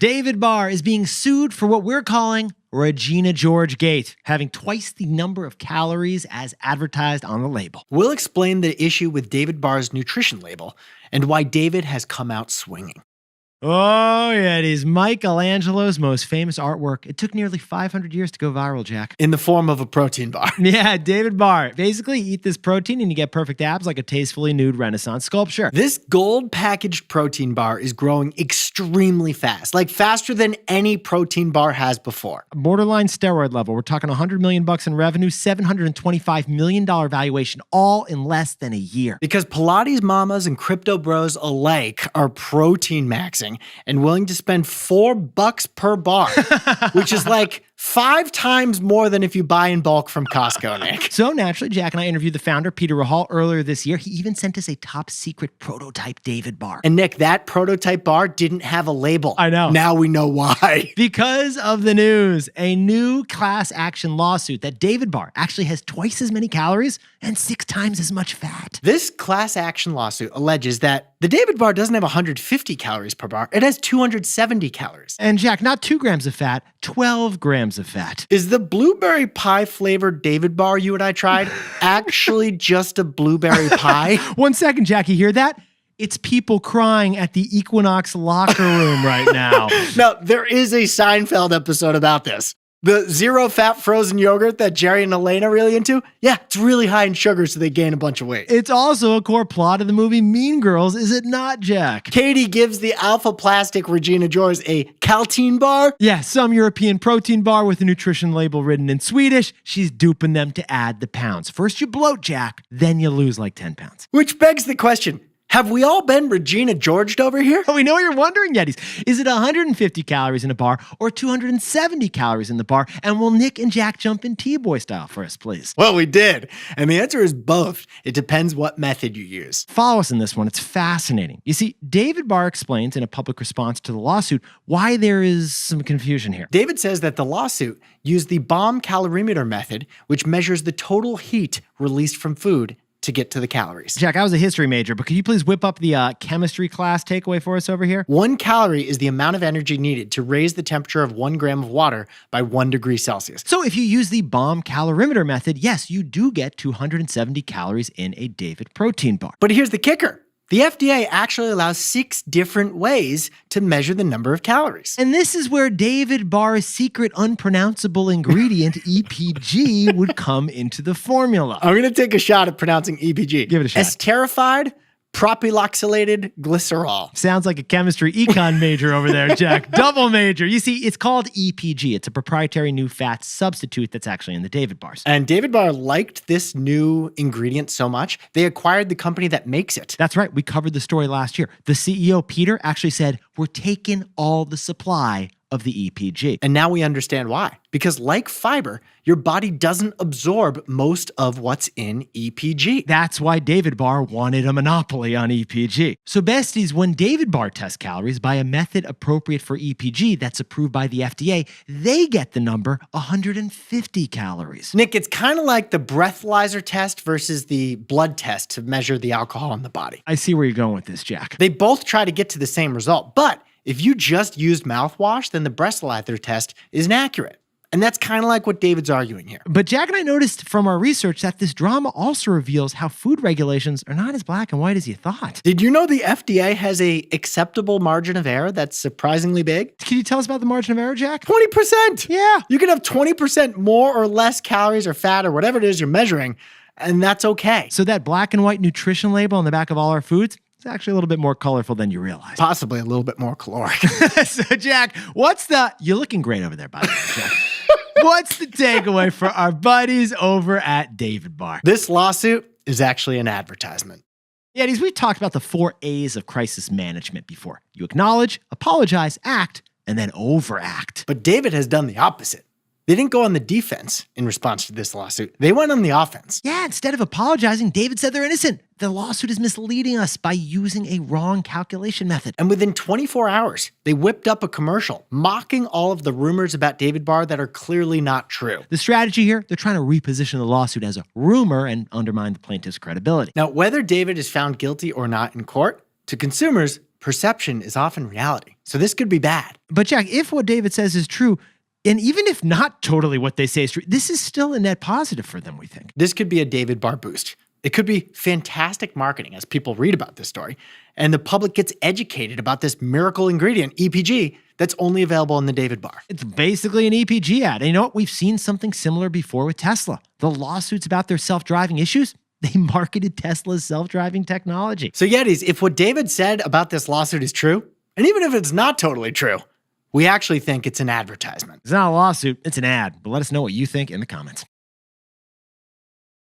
David Barr is being sued for what we're calling Regina George Gate, having twice the number of calories as advertised on the label. We'll explain the issue with David Barr's nutrition label and why David has come out swinging. Oh, yeah, it is Michelangelo's most famous artwork. It took nearly 500 years to go viral, Jack. In the form of a protein bar. Yeah, David Barr. Basically, eat this protein and you get perfect abs like a tastefully nude Renaissance sculpture. This gold packaged protein bar is growing extremely fast, like faster than any protein bar has before. Borderline steroid level. We're talking $100 million in revenue, $725 million valuation, all in less than a year. Because Pilates mamas and crypto bros alike are protein maxing and willing to spend $4 per bar, which is like 5 times more than if you buy in bulk from Costco, Nick. So naturally, Jack and I interviewed the founder, Peter Rahal, earlier this year. He even sent us a top secret prototype David Barr. And Nick, that prototype bar didn't have a label. I know. Now we know why. Because of the news, a new class action lawsuit that David Barr actually has twice as many calories and 6 times as much fat. This class action lawsuit alleges that the David Bar doesn't have 150 calories per bar. It has 270 calories. And Jack, not 2 grams of fat, 12 grams of fat. Is the blueberry pie flavored David Bar you and I tried actually just a blueberry pie? 1 second, Jack, you hear that? It's people crying at the Equinox locker room right now. Now, there is a Seinfeld episode about this. The zero-fat frozen yogurt that Jerry and Elena are really into? Yeah, it's really high in sugar, so they gain a bunch of weight. It's also a core plot of the movie Mean Girls, is it not, Jack? Katie gives the alpha plastic Regina George a Caltine bar. Yeah, some European protein bar with a nutrition label written in Swedish. She's duping them to add the pounds. First you bloat, Jack, then you lose like 10 pounds. Which begs the question, have we all been Regina Georged over here? We know you're wondering, Yetis. Is it 150 calories in a bar or 270 calories in the bar? And will Nick and Jack jump in T-Boy style for us, please? Well, we did. And the answer is both. It depends what method you use. Follow us in this one. It's fascinating. You see, David Barr explains in a public response to the lawsuit why there is some confusion here. David says that the lawsuit used the bomb calorimeter method, which measures the total heat released from food to get to the calories. Jack, I was a history major, but could you please whip up the chemistry class takeaway for us over here? 1 calorie is the amount of energy needed to raise the temperature of 1 gram of water by 1 degree Celsius. So if you use the bomb calorimeter method, yes, you do get 270 calories in a David protein bar. But here's the kicker. The FDA actually allows 6 different ways to measure the number of calories. And this is where David Barr's secret unpronounceable ingredient, EPG, would come into the formula. I'm going to take a shot at pronouncing EPG. Give it a shot. Esterified propyloxylated glycerol. Sounds like a chemistry econ major over there, Jack. Double major. You see, it's called EPG. It's a proprietary new fat substitute that's actually in the David Bars. And David Barr liked this new ingredient so much, they acquired the company that makes it. That's right. We covered the story last year. The CEO, Peter, actually said, we're taking all the supply of the EPG. And now we understand why. Because like fiber, your body doesn't absorb most of what's in EPG. That's why David Barr wanted a monopoly on EPG. So besties, when David Barr tests calories by a method appropriate for EPG that's approved by the FDA, they get the number 150 calories. Nick, it's kind of like the breathalyzer test versus the blood test to measure the alcohol in the body. I see where you're going with this, Jack. They both try to get to the same result, but if you just used mouthwash, then the breathalyzer test is inaccurate. And that's kind of like what David's arguing here. But Jack and I noticed from our research that this drama also reveals how food regulations are not as black and white as you thought. Did you know the FDA has a acceptable margin of error that's surprisingly big? Can you tell us about the margin of error, Jack? 20%! Yeah. You can have 20% more or less calories or fat or whatever it is you're measuring, and that's okay. So that black and white nutrition label on the back of all our foods, it's actually a little bit more colorful than you realize. Possibly a little bit more caloric. So, Jack, you're looking great over there, by the way, Jack. What's the takeaway for our buddies over at David Barr? This lawsuit is actually an advertisement. Yeah, we've talked about the 4 A's of crisis management before. You acknowledge, apologize, act, and then overact. But David has done the opposite. They didn't go on the defense in response to this lawsuit. They went on the offense. Yeah, instead of apologizing, David said they're innocent. The lawsuit is misleading us by using a wrong calculation method. And within 24 hours, they whipped up a commercial mocking all of the rumors about David Barr that are clearly not true. The strategy here, they're trying to reposition the lawsuit as a rumor and undermine the plaintiff's credibility. Now, whether David is found guilty or not in court, to consumers, perception is often reality. So this could be bad. But Jack, if what David says is true, and even if not totally what they say is true, this is still a net positive for them, we think. This could be a David Barr boost. It could be fantastic marketing as people read about this story, and the public gets educated about this miracle ingredient, EPG, that's only available in the David Barr. It's basically an EPG ad. And you know what? We've seen something similar before with Tesla. The lawsuits about their self-driving issues, they marketed Tesla's self-driving technology. So Yetis, if what David said about this lawsuit is true, and even if it's not totally true, we actually think it's an advertisement. It's not a lawsuit, it's an ad. But let us know what you think in the comments.